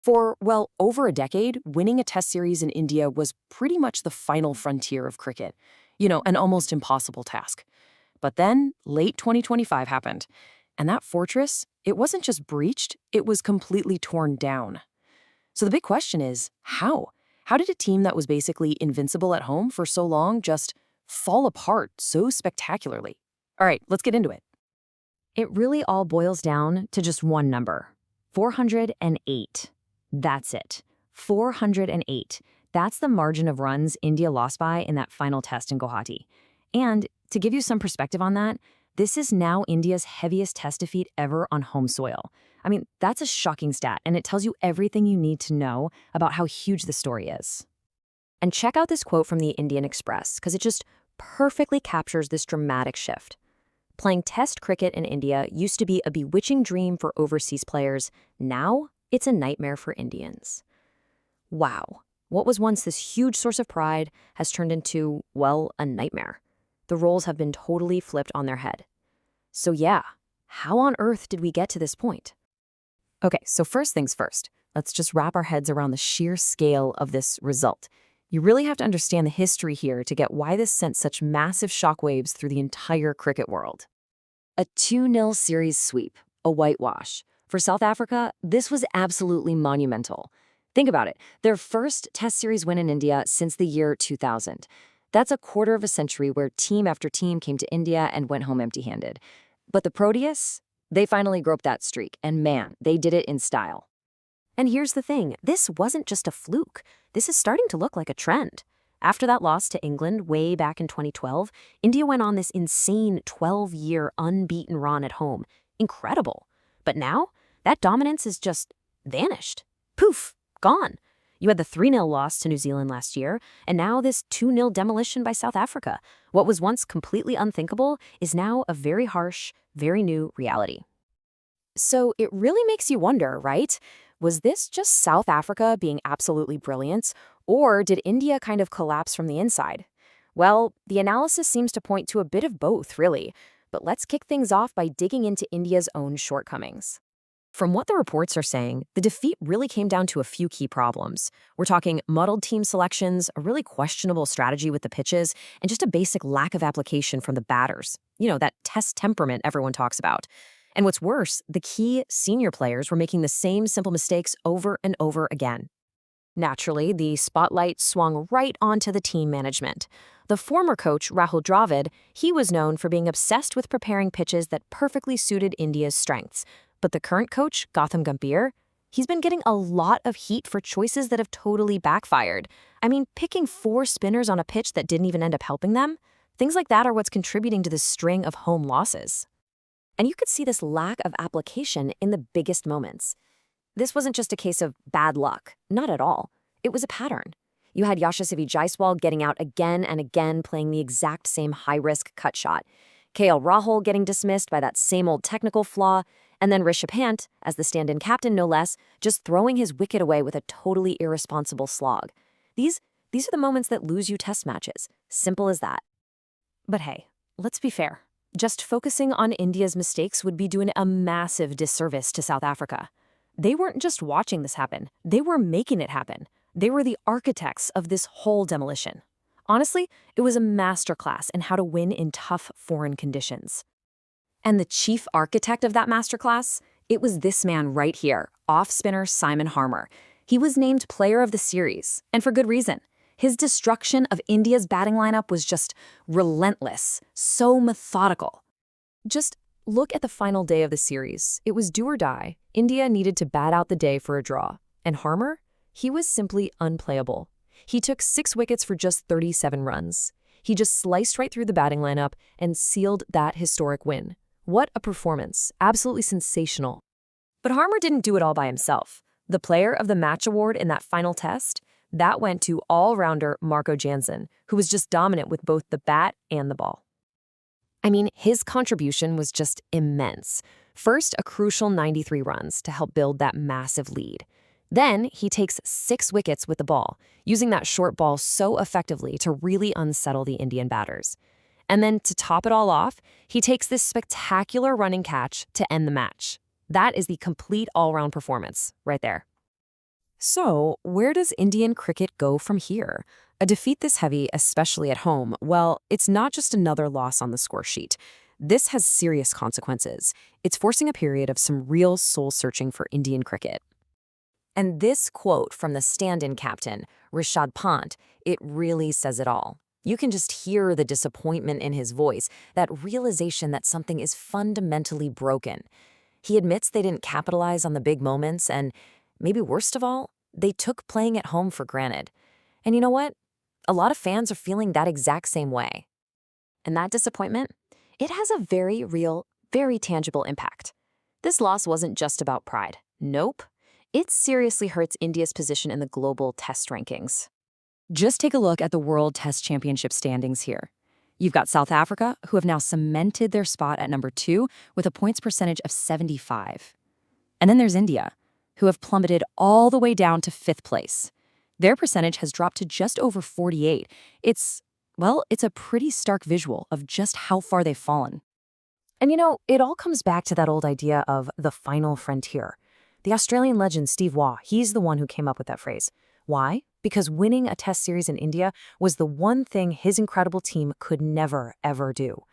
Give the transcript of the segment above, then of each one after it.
For, well, over a decade, winning a test series in India was pretty much the final frontier of cricket. An almost impossible task. But then, late 2025 happened. And that fortress, it wasn't just breached, it was completely torn down. So the big question is, how? How did a team that was basically invincible at home for so long just fall apart so spectacularly? All right, let's get into it. It really all boils down to just one number: 408. That's it. 408. That's the margin of runs India lost by in that final test in Guwahati. And to give you some perspective on that, this is now India's heaviest test defeat ever on home soil. I mean, that's a shocking stat, and it tells you everything you need to know about how huge the story is. And check out this quote from the Indian Express, because it just perfectly captures this dramatic shift. Playing test cricket in India used to be a bewitching dream for overseas players. Now, it's a nightmare for Indians. Wow. What was once this huge source of pride has turned into, well, a nightmare. The roles have been totally flipped on their head. So yeah, how on earth did we get to this point? Okay, so first things first, let's just wrap our heads around the sheer scale of this result. You really have to understand the history here to get why this sent such massive shockwaves through the entire cricket world. A 2-0 series sweep, a whitewash. For South Africa, this was absolutely monumental. Think about it, their first test series win in India since the year 2000. That's a quarter of a century where team after team came to India and went home empty-handed. But the Proteas, they finally broke that streak, and man, they did it in style. And here's the thing, this wasn't just a fluke. This is starting to look like a trend. After that loss to England way back in 2012, India went on this insane 12-year unbeaten run at home. Incredible. But now, that dominance is just vanished. Poof, gone. You had the 3-0 loss to New Zealand last year, and now this 2-0 demolition by South Africa. What was once completely unthinkable is now a very harsh, very new reality. So it really makes you wonder, right? Was this just South Africa being absolutely brilliant, or did India kind of collapse from the inside? Well, the analysis seems to point to a bit of both, really. But let's kick things off by digging into India's own shortcomings. From what the reports are saying, the defeat really came down to a few key problems. We're talking muddled team selections, a really questionable strategy with the pitches, and just a basic lack of application from the batters. That test temperament everyone talks about. And what's worse, the key senior players were making the same simple mistakes over and over again. Naturally, the spotlight swung right onto the team management. The former coach, Rahul Dravid, he was known for being obsessed with preparing pitches that perfectly suited India's strengths. But the current coach, Gautam Gambhir, he's been getting a lot of heat for choices that have totally backfired. I mean, picking 4 spinners on a pitch that didn't even end up helping them? Things like that are what's contributing to this string of home losses. And you could see this lack of application in the biggest moments. This wasn't just a case of bad luck, not at all. It was a pattern. You had Yashasvi Jaiswal getting out again and again playing the exact same high-risk cut shot. KL Rahul getting dismissed by that same old technical flaw, and then Rishabh Pant, as the stand-in captain no less, just throwing his wicket away with a totally irresponsible slog. These are the moments that lose you test matches. Simple as that. But hey, let's be fair. Just focusing on India's mistakes would be doing a massive disservice to South Africa. They weren't just watching this happen, they were making it happen. They were the architects of this whole demolition. Honestly, it was a masterclass in how to win in tough foreign conditions. And the chief architect of that masterclass? It was this man right here, off-spinner Simon Harmer. He was named Player of the Series, and for good reason. His destruction of India's batting lineup was just relentless, so methodical. Just look at the final day of the series. It was do or die. India needed to bat out the day for a draw. And Harmer? He was simply unplayable. He took 6 wickets for just 37 runs. He just sliced right through the batting lineup and sealed that historic win. What a performance. Absolutely sensational. But Harmer didn't do it all by himself. The Player of the Match award in that final test, that went to all-rounder Marco Jansen, who was just dominant with both the bat and the ball. I mean, his contribution was just immense. First, a crucial 93 runs to help build that massive lead. Then, he takes 6 wickets with the ball, using that short ball so effectively to really unsettle the Indian batters. And then, to top it all off, he takes this spectacular running catch to end the match. That is the complete all-round performance, right there. So, where does Indian cricket go from here? A defeat this heavy, especially at home, well, it's not just another loss on the score sheet. This has serious consequences. It's forcing a period of some real soul-searching for Indian cricket. And this quote from the stand-in captain, Rishabh Pant, it really says it all. You can just hear the disappointment in his voice, that realization that something is fundamentally broken. He admits they didn't capitalize on the big moments, and maybe worst of all, they took playing at home for granted. And you know what? A lot of fans are feeling that exact same way. And that disappointment, it has a very real, very tangible impact. This loss wasn't just about pride. Nope. It seriously hurts India's position in the global test rankings. Just take a look at the World Test Championship standings here. You've got South Africa, who have now cemented their spot at number 2 with a points percentage of 75. And then there's India, who have plummeted all the way down to 5th place. Their percentage has dropped to just over 48. It's a pretty stark visual of just how far they've fallen. And it all comes back to that old idea of the final frontier. The Australian legend Steve Waugh, he's the one who came up with that phrase. Why? Because winning a test series in India was the one thing his incredible team could never, ever do.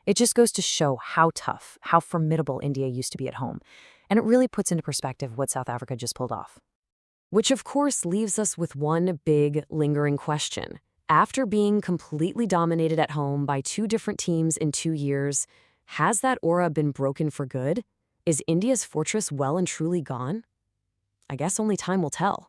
It just goes to show how tough, how formidable India used to be at home. And it really puts into perspective what South Africa just pulled off. Which, of course, leaves us with one big, lingering question. After being completely dominated at home by 2 different teams in 2 years, has that aura been broken for good? Is India's fortress well and truly gone? I guess only time will tell.